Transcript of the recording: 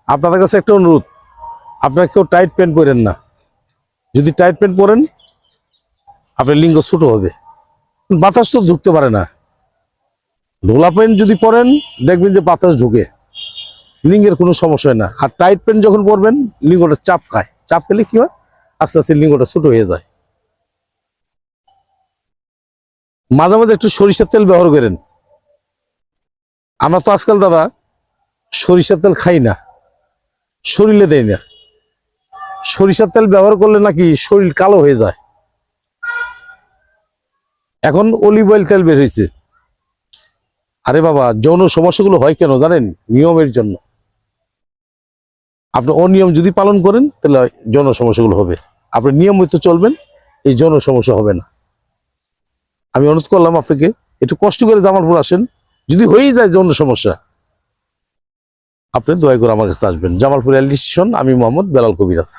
আপনাদের কাছে একটা অনুরোধ, আপনারা কেউ টাইট প্যান্ট পরেন না। যদি টাইট প্যান্ট পরেন আপনার লিঙ্গ ছোট হবে, বাতাস তো ঢুকতে পারে না। ঢোলা প্যান্ট যদি পরেন দেখবেন যে বাতাস ঢুকে, লিঙ্গের কোনো সমস্যা হয় না। আর টাইট প্যান্ট যখন পরবেন লিঙ্গটা চাপ খায়, চাপ খেলে কি হয়, আস্তে আস্তে লিঙ্গটা ছোট হয়ে যায়। মাঝে মাঝে একটু সরিষার তেল ব্যবহার করেন। আমরা তো আজকাল দাদা সরিষার তেল খাই না, শরীরে দেয় না। সরিষার তেল ব্যবহার করলে নাকি শরীর কালো হয়ে যায়। এখন অলিভ অয়েল তেল বের হয়েছে। আরে বাবা, যৌন সমস্যাগুলো হয় কেন জানেন? নিয়মের জন্য। আপনি অনিয়ম যদি পালন করেন তাহলে যৌন সমস্যাগুলো হবে। আপনি নিয়মিত চলবেন, এই যৌন সমস্যা হবে না। আমি অনুরোধ করলাম আপনাকে একটু কষ্ট করে জামালপুর আসেন। যদি হয়েই যায় যৌন সমস্যা, আপনি দয়া করে আমার কাছে আসবেন। জামালপুর রেল স্টেশন, আমি মোহাম্মদ বেলাল কবিরাজ।